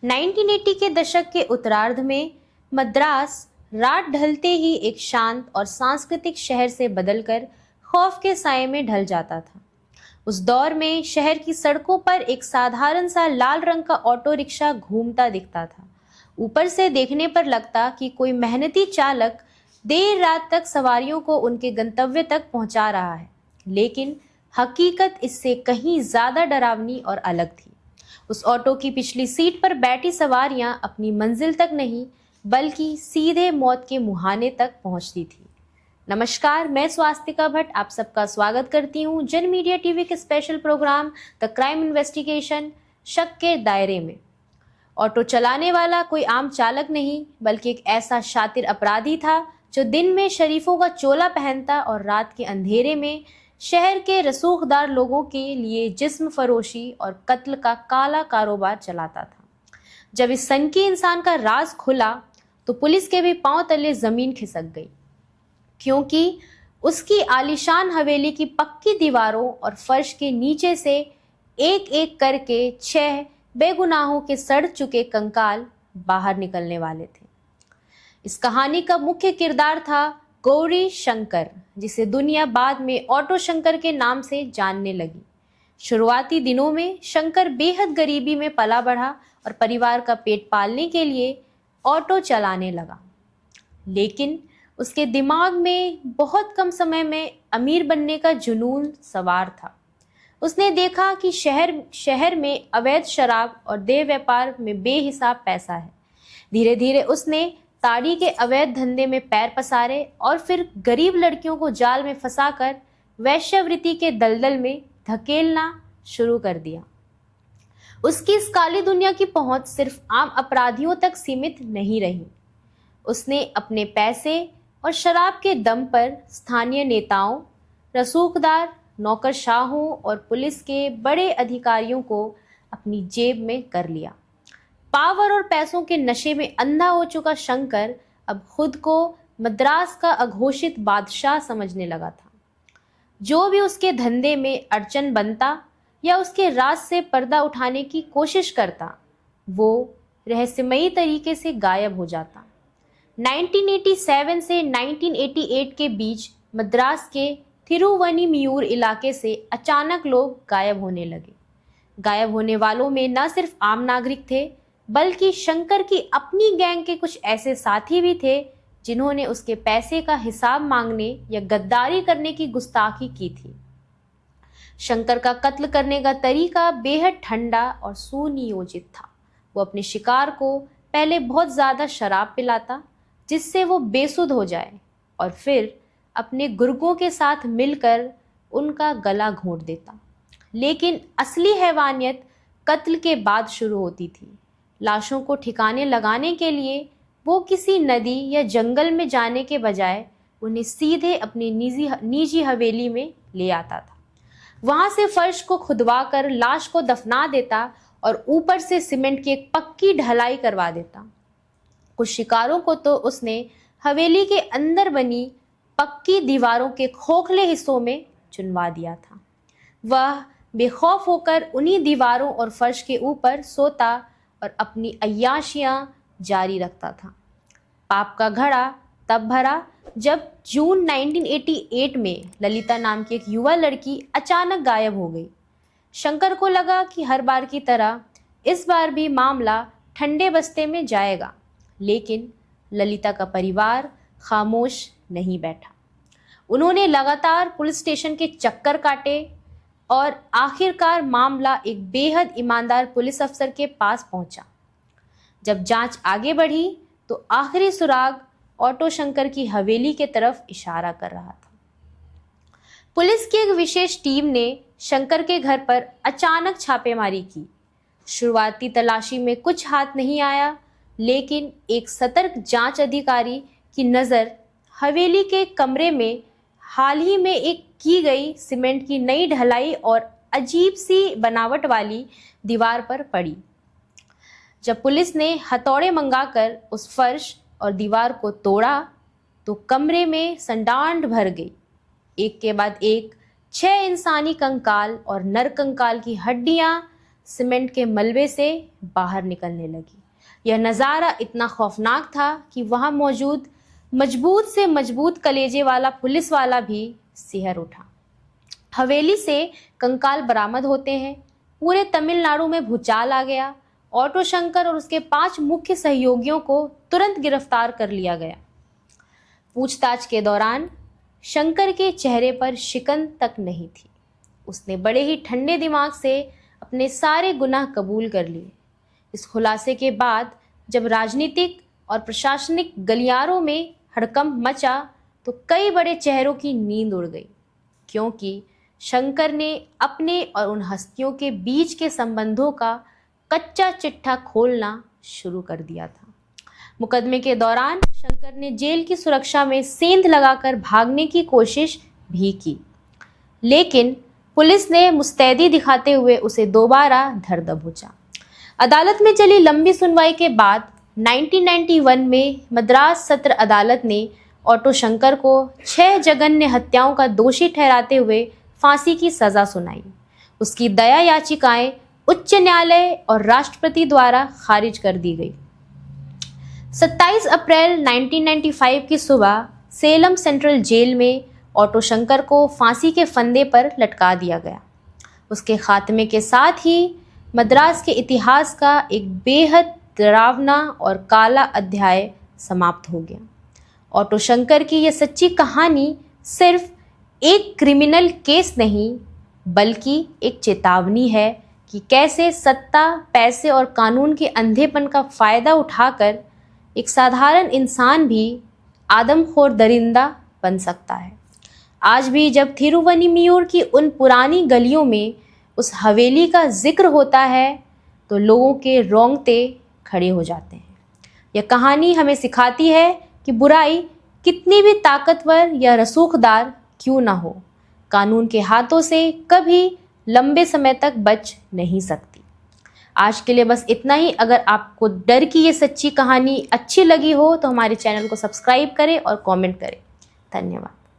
1980 के दशक के उत्तरार्ध में मद्रास रात ढलते ही एक शांत और सांस्कृतिक शहर से बदलकर खौफ के साये में ढल जाता था। उस दौर में शहर की सड़कों पर एक साधारण सा लाल रंग का ऑटो रिक्शा घूमता दिखता था। ऊपर से देखने पर लगता कि कोई मेहनती चालक देर रात तक सवारियों को उनके गंतव्य तक पहुंचा रहा है, लेकिन हकीकत इससे कहीं ज्यादा डरावनी और अलग थी। उस ऑटो की पिछली सीट पर बैठी सवारियां अपनी मंजिल तक नहीं बल्कि सीधे मौत के मुहाने तक पहुंचती थी। नमस्कार, मैं स्वास्तिका भट्ट आप सबका स्वागत करती हूं जन मीडिया टीवी के special programme the crime investigation शक के दायरे में। ऑटो चलाने वाला कोई आम चालक नहीं बल्कि एक ऐसा शातिर अपराधी था जो दिन में शरीफों का चोला पहनता और रात के अंधेरे में शहर के रसूखदार लोगों के लिए जिस्म फरोशी और कत्ल का काला कारोबार चलाता था। जब इस सनकी इंसान का राज खुला तो पुलिस के भी पांव तले जमीन खिसक गई, क्योंकि उसकी आलीशान हवेली की पक्की दीवारों और फर्श के नीचे से एक एक करके 6 बेगुनाहों के सड़ चुके कंकाल बाहर निकलने वाले थे। इस कहानी का मुख्य किरदार था गौरी शंकर, जिसे दुनिया बाद में ऑटो शंकर के नाम से जानने लगी। शुरुआती दिनों में शंकर बेहद गरीबी में पला बढ़ा और परिवार का पेट पालने के लिए ऑटो चलाने लगा, लेकिन उसके दिमाग में बहुत कम समय में अमीर बनने का जुनून सवार था। उसने देखा कि शहर में अवैध शराब और देह व्यापार में बेहिसाब पैसा है। धीरे धीरे उसने ताड़ी के अवैध धंधे में पैर पसारे और फिर गरीब लड़कियों को जाल में फंसाकर वैश्यवृत्ति के दलदल में धकेलना शुरू कर दिया। उसकी इस काली दुनिया की पहुंच सिर्फ आम अपराधियों तक सीमित नहीं रही। उसने अपने पैसे और शराब के दम पर स्थानीय नेताओं, रसूखदार, नौकरशाहों और पुलिस के बड़े अधिकारियों को अपनी जेब में कर लिया। पावर और पैसों के नशे में अंधा हो चुका शंकर अब खुद को मद्रास का अघोषित बादशाह समझने लगा था। जो भी उसके धंधे में अड़चन बनता या उसके राज से पर्दा उठाने की कोशिश करता, वो रहस्यमयी तरीके से गायब हो जाता। 1987 से 1988 के बीच मद्रास के थिरुवनीमयूर इलाके से अचानक लोग गायब होने लगे। गायब होने वालों में न सिर्फ आम नागरिक थे बल्कि शंकर की अपनी गैंग के कुछ ऐसे साथी भी थे जिन्होंने उसके पैसे का हिसाब मांगने या गद्दारी करने की गुस्ताखी की थी। शंकर का कत्ल करने का तरीका बेहद ठंडा और सुनियोजित था। वो अपने शिकार को पहले बहुत ज्यादा शराब पिलाता जिससे वो बेसुध हो जाए और फिर अपने गुर्गों के साथ मिलकर उनका गला घोंट देता। लेकिन असली हैवानियत कत्ल के बाद शुरू होती थी। लाशों को ठिकाने लगाने के लिए वो किसी नदी या जंगल में जाने के बजाय उन्हें सीधे अपनी निजी हवेली में ले आता था। वहां से फर्श को खुदवाकर लाश को दफना देता और ऊपर से सीमेंट की एक पक्की ढलाई करवा देता। कुछ शिकारों को तो उसने हवेली के अंदर बनी पक्की दीवारों के खोखले हिस्सों में चुनवा दिया था। वह बेखौफ होकर उन्हीं दीवारों और फर्श के ऊपर सोता और अपनी अय्याशियां जारी रखता था। पाप का घड़ा तब भरा जब जून 1988 में ललिता नाम की एक युवा लड़की अचानक गायब हो गई। शंकर को लगा कि हर बार की तरह इस बार भी मामला ठंडे बस्ते में जाएगा, लेकिन ललिता का परिवार खामोश नहीं बैठा। उन्होंने लगातार पुलिस स्टेशन के चक्कर काटे और आखिरकार मामला एक बेहद ईमानदार पुलिस अफसर के पास पहुंचा। जब जांच आगे बढ़ी तो आखिरी सुराग ऑटो शंकर की हवेली के तरफ इशारा कर रहा था। पुलिस की एक विशेष टीम ने शंकर के घर पर अचानक छापेमारी की। शुरुआती तलाशी में कुछ हाथ नहीं आया, लेकिन एक सतर्क जांच अधिकारी की नज़र हवेली के कमरे में हाल ही में एक की गई सीमेंट की नई ढलाई और अजीब सी बनावट वाली दीवार पर पड़ी। जब पुलिस ने हथौड़े मंगाकर उस फर्श और दीवार को तोड़ा तो कमरे में संडांड भर गई। एक के बाद एक 6 इंसानी कंकाल और नर कंकाल की हड्डियां सीमेंट के मलबे से बाहर निकलने लगी। यह नज़ारा इतना खौफनाक था कि वहां मौजूद मजबूत से मजबूत कलेजे वाला पुलिस वाला भी सिहर उठा। हवेली से कंकाल बरामद होते हैं। पूरे तमिलनाडु में भूचाल आ गया। ऑटो शंकर और उसके 5 मुख्य सहयोगियों को तुरंत गिरफ्तार कर लिया गया। पूछताछ के दौरान शंकर के चेहरे पर शिकन तक नहीं थी। उसने बड़े ही ठंडे दिमाग से अपने सारे गुनाह कबूल कर लिए। इस खुलासे के बाद जब राजनीतिक और प्रशासनिक गलियारों में हड़कंप मचा तो कई बड़े चेहरों की नींद उड़ गई, क्योंकि शंकर ने अपने और उन हस्तियों के बीच के संबंधों का कच्चा चिट्ठा खोलना शुरू कर दिया था। मुकदमे के दौरान शंकर ने जेल की सुरक्षा में सेंध लगाकर भागने की कोशिश भी की, लेकिन पुलिस ने मुस्तैदी दिखाते हुए उसे दोबारा धर दबोचा। अदालत में चली लंबी सुनवाई के बाद 1991 में मद्रास सत्र अदालत ने ऑटो शंकर को 6 जघन्य हत्याओं का दोषी ठहराते हुए फांसी की सजा सुनाई। उसकी दया याचिकाएं उच्च न्यायालय और राष्ट्रपति द्वारा खारिज कर दी गई। 27 अप्रैल 1995 की सुबह सेलम सेंट्रल जेल में ऑटो शंकर को फांसी के फंदे पर लटका दिया गया। उसके खात्मे के साथ ही मद्रास के इतिहास का एक बेहद डरावना और काला अध्याय समाप्त हो गया। ऑटो शंकर की यह सच्ची कहानी सिर्फ एक क्रिमिनल केस नहीं, बल्कि एक चेतावनी है कि कैसे सत्ता, पैसे और कानून के अंधेपन का फ़ायदा उठाकर एक साधारण इंसान भी आदमखोर दरिंदा बन सकता है। आज भी जब थिरुवन्नीमयूर की उन पुरानी गलियों में उस हवेली का जिक्र होता है तो लोगों के रोंगटे खड़े हो जाते हैं। यह कहानी हमें सिखाती है कि बुराई कितनी भी ताकतवर या रसूखदार क्यों ना हो, कानून के हाथों से कभी लंबे समय तक बच नहीं सकती। आज के लिए बस इतना ही। अगर आपको डर की ये सच्ची कहानी अच्छी लगी हो तो हमारे चैनल को सब्सक्राइब करें और कमेंट करें। धन्यवाद।